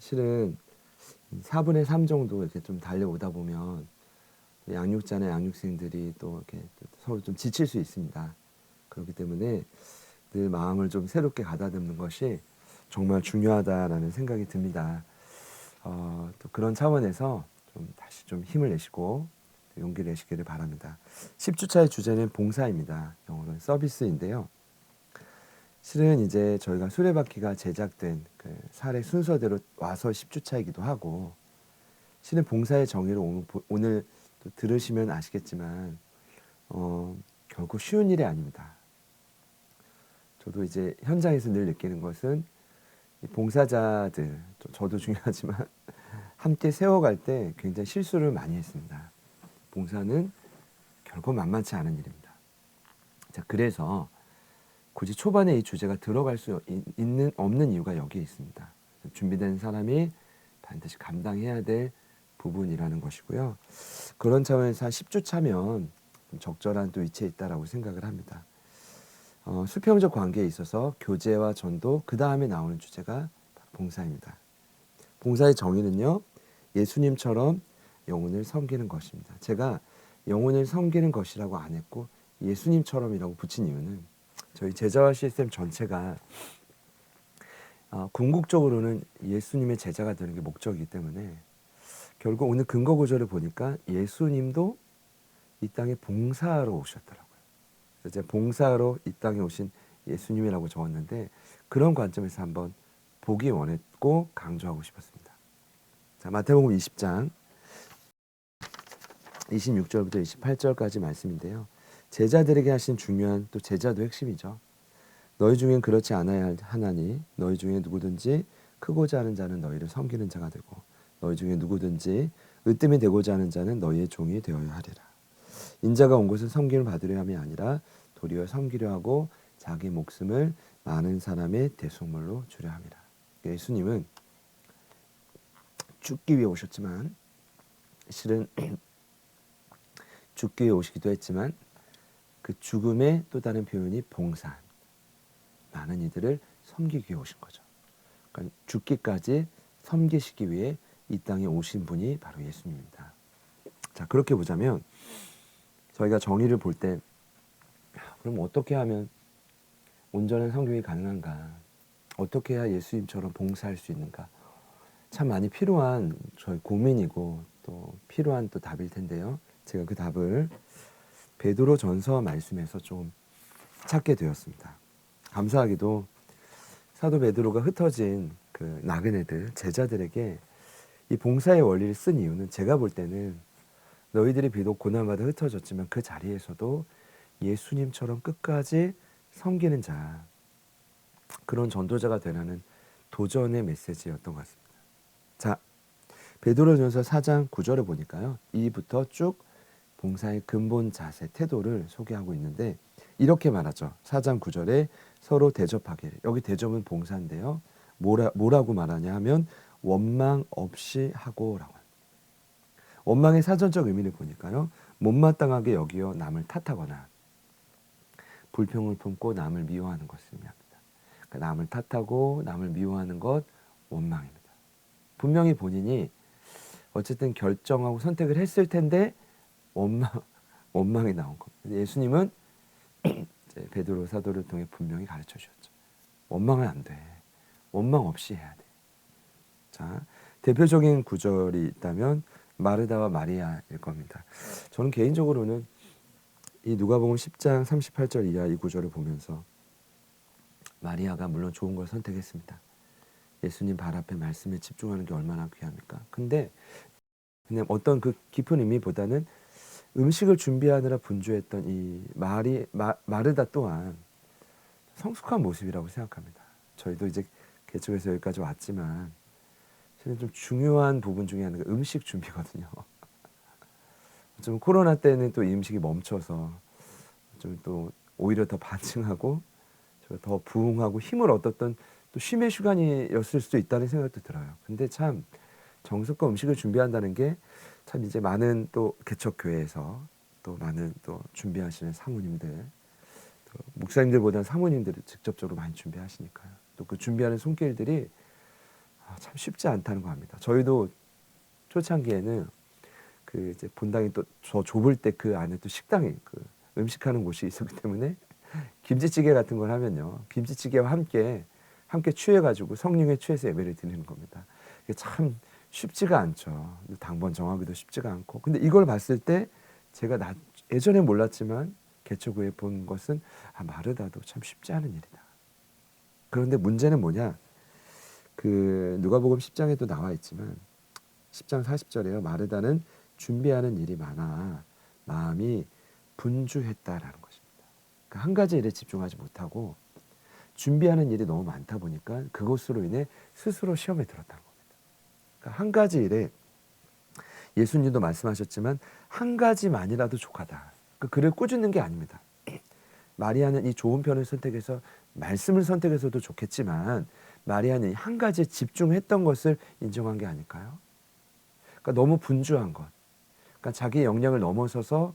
실은 4분의 3 정도 이렇게 좀 달려오다 보면 양육자나 양육생들이 또 이렇게 서로 좀 지칠 수 있습니다. 그렇기 때문에 늘 마음을 좀 새롭게 가다듬는 것이 정말 중요하다라는 생각이 듭니다. 또 그런 차원에서 좀 다시 좀 힘을 내시고 용기를 내시기를 바랍니다. 10주차의 주제는 봉사입니다. 영어로는 서비스인데요. 실은 이제 저희가 수레바퀴가 제작된 그 사례 순서대로 와서 10주차이기도 하고, 실은 봉사의 정의를 오늘 또 들으시면 아시겠지만 결코 쉬운 일이 아닙니다. 저도 이제 현장에서 늘 느끼는 것은 이 봉사자들, 저도 중요하지만 함께 세워갈 때 굉장히 실수를 많이 했습니다. 봉사는 결코 만만치 않은 일입니다. 자, 그래서 굳이 초반에 이 주제가 들어갈 수 없는 이유가 여기에 있습니다. 준비된 사람이 반드시 감당해야 될 부분이라는 것이고요. 그런 차원에서 한 10주 차면 적절한 또 위치에 있다라고 생각을 합니다. 수평적 관계에 있어서 교제와 전도, 그 다음에 나오는 주제가 봉사입니다. 봉사의 정의는요, 예수님처럼 영혼을 섬기는 것입니다. 제가 영혼을 섬기는 것이라고 안 했고 예수님처럼이라고 붙인 이유는 저희 제자화 시스템 전체가 궁극적으로는 예수님의 제자가 되는 게 목적이기 때문에, 결국 오늘 근거 구절을 보니까 예수님도 이 땅에 봉사하러 오셨더라고요. 그래서 제가 봉사하러 이 땅에 오신 예수님이라고 적었는데, 그런 관점에서 한번 보기 원했고 강조하고 싶었습니다. 자, 마태복음 20장 26절부터 28절까지 말씀인데요. 제자들에게 하신 중요한, 또 제자도 핵심이죠. 너희 중엔 그렇지 않아야 하나니 너희 중에 누구든지 크고자 하는 자는 너희를 섬기는 자가 되고 너희 중에 누구든지 으뜸이 되고자 하는 자는 너희의 종이 되어야 하리라. 인자가 온 것은 섬김을 받으려 함이 아니라 도리어 섬기려 하고 자기 목숨을 많은 사람의 대속물로 주려 함이라. 예수님은 죽기 위해 오셨지만, 실은 죽기 위해 오시기도 했지만 그 죽음의 또 다른 표현이 봉사, 많은 이들을 섬기기 위해 오신 거죠. 그러니까 죽기까지 섬기시기 위해 이 땅에 오신 분이 바로 예수님입니다. 자, 그렇게 보자면 저희가 정의를 볼 때 그럼 어떻게 하면 온전한 성경이 가능한가? 어떻게 해야 예수님처럼 봉사할 수 있는가? 참 많이 필요한 저희 고민이고 또 필요한 또 답일 텐데요. 제가 그 답을 베드로전서 말씀에서 좀 찾게 되었습니다. 감사하게도 사도 베드로가 흩어진 그 나그네들, 제자들에게 이 봉사의 원리를 쓴 이유는, 제가 볼 때는 너희들이 비록 고난받아 흩어졌지만 그 자리에서도 예수님처럼 끝까지 섬기는 자, 그런 전도자가 되라는 도전의 메시지였던 것 같습니다. 자, 베드로전서 4장 9절을 보니까요, 2부터 쭉 봉사의 근본 자세, 태도를 소개하고 있는데 이렇게 말하죠. 4장 9절에 서로 대접하길. 여기 대접은 봉사인데요. 뭐라고 말하냐 하면 원망 없이 하고라고. 원망의 사전적 의미를 보니까요, 못마땅하게 여기어 남을 탓하거나 불평을 품고 남을 미워하는 것을 의미합니다. 그러니까 남을 탓하고 남을 미워하는 것, 원망입니다. 분명히 본인이 어쨌든 결정하고 선택을 했을 텐데 원망이 나온 겁니다. 예수님은 이제 베드로 사도를 통해 분명히 가르쳐 주셨죠. 원망은 안 돼. 원망 없이 해야 돼. 자, 대표적인 구절이 있다면 마르다와 마리아일 겁니다. 저는 개인적으로는 이 누가복음 10장 38절 이하 이 구절을 보면서 마리아가 물론 좋은 걸 선택했습니다. 예수님 발 앞에 말씀에 집중하는 게 얼마나 귀합니까? 근데 그냥 어떤 그 깊은 의미보다는 음식을 준비하느라 분주했던 이 마르다 또한 성숙한 모습이라고 생각합니다. 저희도 이제 개척에서 여기까지 왔지만 사실 좀 중요한 부분 중에 하나가 음식 준비거든요. 좀 코로나 때는 또 이 음식이 멈춰서 좀 또 오히려 더 반증하고 더 부흥하고 힘을 얻었던 또 쉼의 시간이었을 수도 있다는 생각도 들어요. 근데 참 정성껏 음식을 준비한다는 게 참 이제 많은 또 개척교회에서 또 많은 또 준비하시는 사모님들, 또 목사님들보다는 사모님들이 직접적으로 많이 준비하시니까요. 또 그 준비하는 손길들이 참 쉽지 않다는 거 합니다. 저희도 초창기에는 그 이제 본당이 또 저 좁을 때 그 안에 또 식당이 그 음식하는 곳이 있었기 때문에 김치찌개 같은 걸 하면요, 김치찌개와 함께 취해가지고 성령에 취해서 예배를 드리는 겁니다. 이게 참 쉽지가 않죠. 당번 정하기도 쉽지가 않고. 근데 이걸 봤을 때 제가 예전에 몰랐지만 개척 후에 본 것은 마르다도 참 쉽지 않은 일이다. 그런데 문제는 뭐냐? 그 누가복음 10장에도 나와 있지만 10장 40절에요. 마르다는 준비하는 일이 많아 마음이 분주했다라는 것입니다. 그러니까 한 가지 일에 집중하지 못하고 준비하는 일이 너무 많다 보니까 그것으로 인해 스스로 시험에 들었다는 겁니다. 그러니까 한 가지 일에 예수님도 말씀하셨지만 한 가지만이라도 족하다. 그러니까 그를 꾸짖는 게 아닙니다. 마리아는 이 좋은 편을 선택해서 말씀을 선택해서도 좋겠지만 마리아는 한 가지에 집중했던 것을 인정한 게 아닐까요? 그러니까 너무 분주한 것. 그러니까 자기의 역량을 넘어서서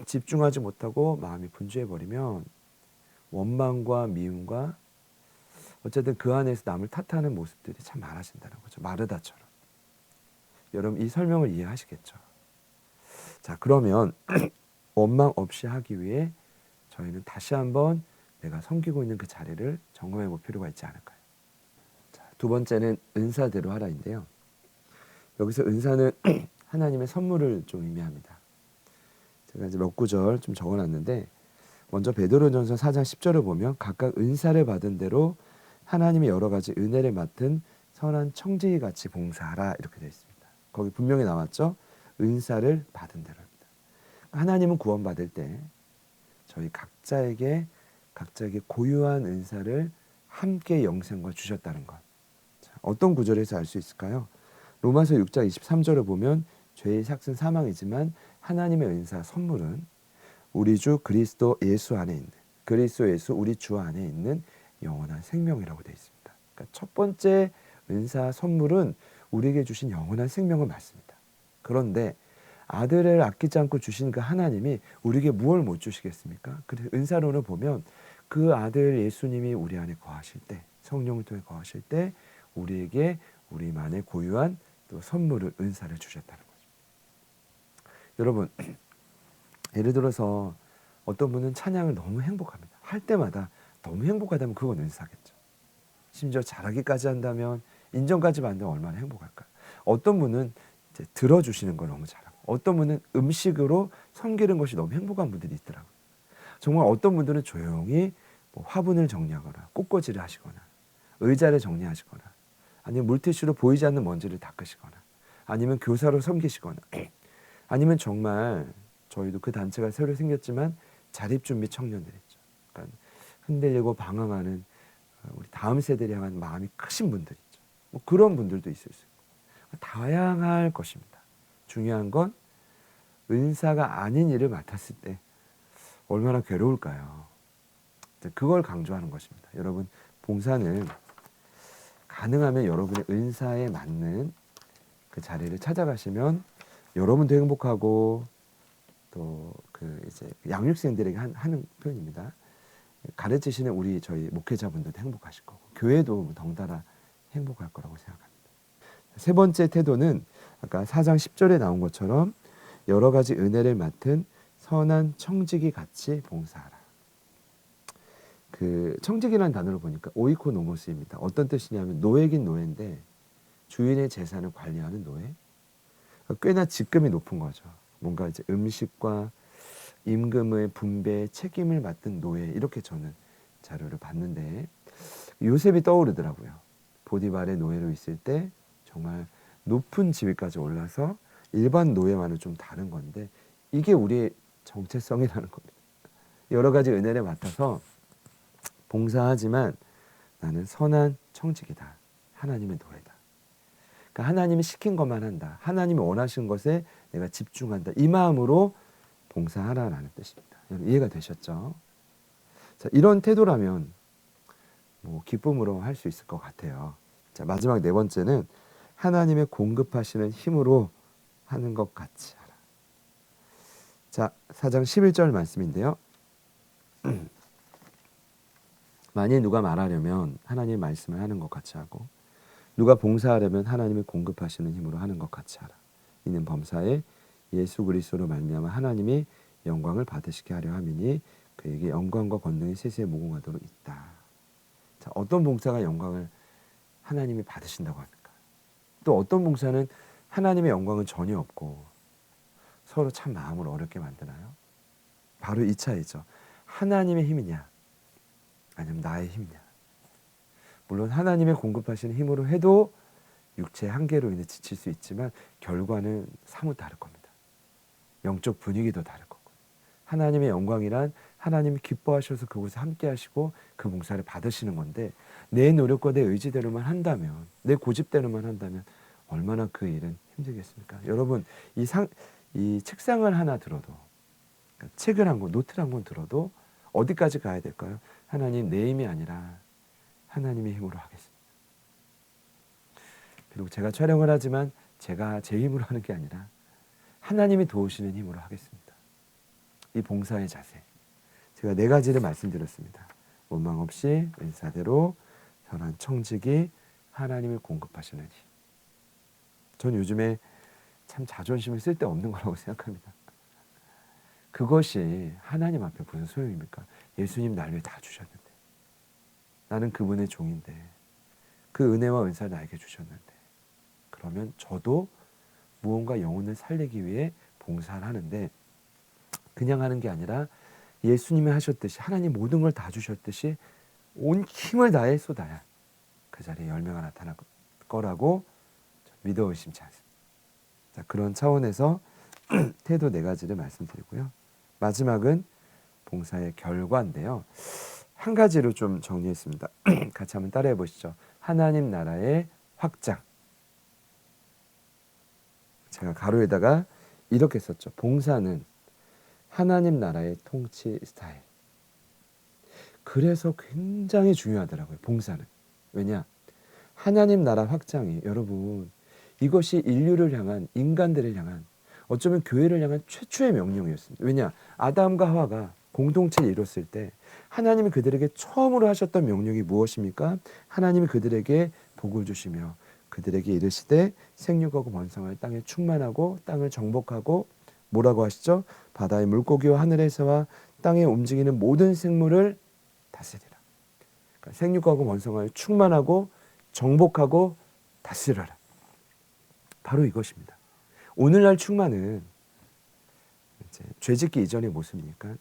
집중하지 못하고 마음이 분주해버리면 원망과 미움과 어쨌든 그 안에서 남을 탓하는 모습들이 참 많아진다는 거죠. 마르다처럼. 여러분 이 설명을 이해하시겠죠? 자, 그러면 원망 없이 하기 위해 저희는 다시 한번 내가 섬기고 있는 그 자리를 점검해 볼 필요가 있지 않을까요? 자, 두 번째는 은사대로 하라인데요. 여기서 은사는 하나님의 선물을 좀 의미합니다. 제가 이제 몇 구절 좀 적어놨는데 먼저 베드로전서 4장 10절을 보면 각각 은사를 받은 대로 하나님의 여러 가지 은혜를 맡은 선한 청지기 같이 봉사하라 이렇게 되어 있습니다. 거기 분명히 나왔죠. 은사를 받은 대로입니다. 하나님은 구원받을 때 저희 각자에게 고유한 은사를 함께 영생과 주셨다는 것. 자, 어떤 구절에서 알 수 있을까요? 로마서 6장 23절을 보면 죄의 삭은 사망이지만 하나님의 은사 선물은 우리 주 그리스도 예수 안에 있는 그리스도 예수 우리 주 안에 있는 영원한 생명이라고 되어 있습니다. 그러니까 첫 번째 은사 선물은 우리에게 주신 영원한 생명을 말씀입니다. 그런데 아들을 아끼지 않고 주신 그 하나님이 우리에게 무엇을 못 주시겠습니까? 그래서 은사론을 보면 그 아들 예수님이 우리 안에 거하실 때 성령을 통해 거하실 때 우리에게 우리만의 고유한 또 선물을 은사를 주셨다는 거죠. 여러분 예를 들어서 어떤 분은 찬양을 너무 행복합니다. 할 때마다 너무 행복하다면 그건 은사겠죠. 심지어 잘하기까지 한다면 인정까지 받는다면 얼마나 행복할까요? 어떤 분은 이제 들어주시는 걸 너무 잘하고 어떤 분은 음식으로 섬기는 것이 너무 행복한 분들이 있더라고요. 정말 어떤 분들은 조용히 뭐 화분을 정리하거나 꽃꽂이를 하시거나 의자를 정리하시거나 아니면 물티슈로 보이지 않는 먼지를 닦으시거나 아니면 교사로 섬기시거나 아니면 정말 저희도 그 단체가 새로 생겼지만 자립준비 청년들 있죠. 그러니까 흔들리고 방황하는 우리 다음 세대를 향한 마음이 크신 분들 있죠. 뭐 그런 분들도 있을 수 있고 다양할 것입니다. 중요한 건 은사가 아닌 일을 맡았을 때 얼마나 괴로울까요? 그걸 강조하는 것입니다. 여러분 봉사는 가능하면 여러분의 은사에 맞는 그 자리를 찾아가시면 여러분도 행복하고 또 그 이제 양육생들에게 하는 표현입니다. 가르치시는 저희 목회자분들도 행복하실 거고 교회도 덩달아 행복할 거라고 생각합니다. 세 번째 태도는 아까 4장 10절에 나온 것처럼 여러 가지 은혜를 맡은 선한 청지기 같이 봉사하라. 그 청지기라는 단어를 보니까 오이코노모스입니다. 어떤 뜻이냐면 노예긴 노예인데 주인의 재산을 관리하는 노예. 꽤나 직급이 높은 거죠. 뭔가 이제 음식과 임금의 분배에 책임을 맡은 노예 이렇게 저는 자료를 봤는데 요셉이 떠오르더라고요. 보디발의 노예로 있을 때 정말 높은 지위까지 올라서 일반 노예와는 좀 다른 건데 이게 우리의 정체성이라는 겁니다. 여러 가지 은혜를 맡아서 봉사하지만 나는 선한 청지기다. 하나님의 노예다. 그러니까 하나님이 시킨 것만 한다. 하나님이 원하시는 것에 내가 집중한다. 이 마음으로 봉사하라라는 뜻입니다. 여러분 이해가 되셨죠? 자, 이런 태도라면 뭐 기쁨으로 할 수 있을 것 같아요. 자, 마지막 네 번째는 하나님의 공급하시는 힘으로 하는 것 같이 하라. 자, 4장 11절 말씀인데요. 만일 누가 말하려면 하나님의 말씀을 하는 것 같이 하고 누가 봉사하려면 하나님이 공급하시는 힘으로 하는 것 같이 하라. 이는 범사에 예수 그리스도로 말미암아 하나님이 영광을 받으시게 하려 함이니 그에게 영광과 권능이 세세에 무궁하도록 있다. 자, 어떤 봉사가 영광을 하나님이 받으신다고 합니까? 또 어떤 봉사는 하나님의 영광은 전혀 없고 서로 참 마음을 어렵게 만드나요? 바로 이 차이죠. 하나님의 힘이냐 아니면 나의 힘이냐. 물론 하나님의 공급하시는 힘으로 해도 육체의 한계로 인해 지칠 수 있지만 결과는 사뭇 다를 겁니다. 영적 분위기도 다를 거고. 하나님의 영광이란 하나님이 기뻐하셔서 그곳에 함께 하시고 그 봉사를 받으시는 건데 내 노력과 내 의지대로만 한다면, 내 고집대로만 한다면 얼마나 그 일은 힘들겠습니까? 여러분, 이 책상을 하나 들어도, 그러니까 책을 한 권, 노트를 한 권 들어도 어디까지 가야 될까요? 하나님, 내 힘이 아니라 하나님의 힘으로 하겠습니다. 비록 제가 촬영을 하지만 제가 제 힘으로 하는 게 아니라 하나님이 도우시는 힘으로 하겠습니다. 이 봉사의 자세, 제가 4가지를 말씀드렸습니다. 원망 없이 은사대로 선한 청지기, 하나님을 공급하시는 힘. 전 요즘에 참 자존심이 쓸데없는 거라고 생각합니다. 그것이 하나님 앞에 무슨 소용입니까? 예수님 날 위해 다 주셨는데, 나는 그분의 종인데, 그 은혜와 은사를 나에게 주셨는데, 그러면 저도 무언가 영혼을 살리기 위해 봉사를 하는데 그냥 하는 게 아니라 예수님이 하셨듯이, 하나님 모든 걸 다 주셨듯이 온 힘을 다해 쏟아야 그 자리에 열매가 나타날 거라고 믿어 의심치 않습니다. 자, 그런 차원에서 태도 4가지를 말씀드리고요. 마지막은 봉사의 결과인데요. 한 가지로 좀 정리했습니다. 같이 한번 따라해 보시죠. 하나님 나라의 확장. 제가 가로에다가 이렇게 썼죠. 봉사는 하나님 나라의 통치 스타일. 그래서 굉장히 중요하더라고요. 봉사는. 왜냐? 하나님 나라 확장이, 여러분, 이것이 인류를 향한, 인간들을 향한, 어쩌면 교회를 향한 최초의 명령이었습니다. 왜냐? 아담과 하와가 공동체를 이뤘을 때 하나님이 그들에게 처음으로 하셨던 명령이 무엇입니까? 하나님이 그들에게 복을 주시며 그들에게 이르시되 생육하고 번성하여 땅에 충만하고 땅을 정복하고 뭐라고 하시죠? 바다의 물고기와 하늘의 새와 땅에 움직이는 모든 생물을 다스리라. 그러니까 생육하고 번성하여 충만하고 정복하고 다스려라. 바로 이것입니다. 오늘날 충만은 이제 죄짓기 이전의 모습이니까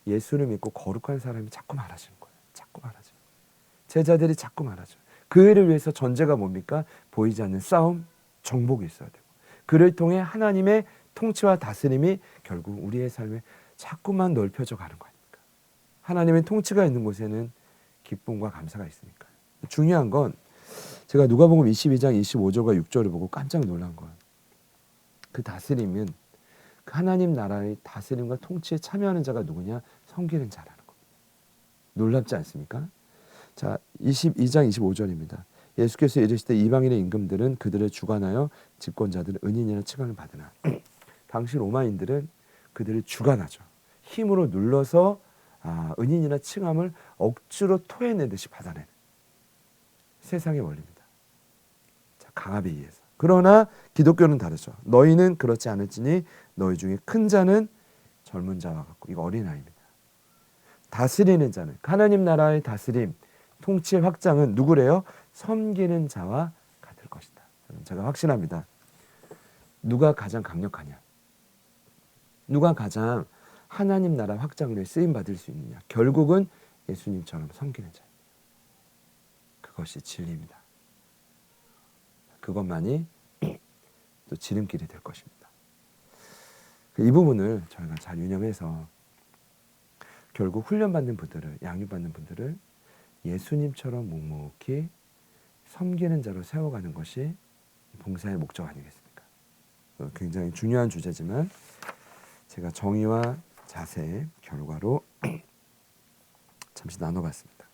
예수를 믿고 거룩한 사람이 자꾸 말하시는 거예요. 자꾸 말하죠. 제자들이 자꾸 말하죠. 그 일을 위해서 전제가 뭡니까? 보이지 않는 싸움, 정복이 있어야 되고, 그를 통해 하나님의 통치와 다스림이 결국 우리의 삶에 자꾸만 넓혀져 가는 거 아닙니까? 하나님의 통치가 있는 곳에는 기쁨과 감사가 있으니까요. 중요한 건 제가 누가복음 22장 25절과 6절을 보고 깜짝 놀란 건 그 다스림은 그 하나님 나라의 다스림과 통치에 참여하는 자가 누구냐? 섬기는 자라는 겁니다. 놀랍지 않습니까? 자, 22장 25절입니다. 예수께서 이르시되 이방인의 임금들은 그들을 주관하여 집권자들은 은인이나 칙함을 받으나 당시 로마인들은 그들을 주관하죠. 힘으로 눌러서 은인이나 칭함을 억지로 토해내듯이 받아내는 세상의 원리입니다. 자, 강압에 의해서. 그러나 기독교는 다르죠. 너희는 그렇지 않을지니 너희 중에 큰 자는 젊은 자와 같고, 이거 어린아이입니다. 다스리는 자는, 하나님 나라의 다스림, 통치의 확장은 누구래요? 섬기는 자와 같을 것이다. 제가 확신합니다. 누가 가장 강력하냐? 누가 가장 하나님 나라 확장을 위해 쓰임받을 수 있느냐? 결국은 예수님처럼 섬기는 자입니다. 그것이 진리입니다. 그것만이 또 지름길이 될 것입니다. 이 부분을 저희가 잘 유념해서 결국 훈련받는 분들을, 양육받는 분들을 예수님처럼 묵묵히 섬기는 자로 세워가는 것이 봉사의 목적 아니겠습니까? 굉장히 중요한 주제지만 제가 정의와 자세, 결과로 잠시 나눠봤습니다.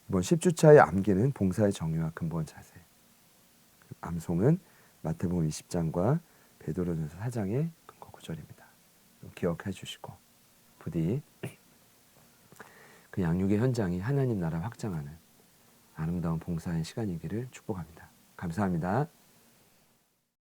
이번 10주차의 암기는 봉사의 정의와 근본 자세, 암송은 마태복음 20장과 베드로전서 4장의 근거 구절입니다. 기억해 주시고 부디 그 양육의 현장이 하나님 나라 확장하는 아름다운 봉사의 시간이기를 축복합니다. 감사합니다.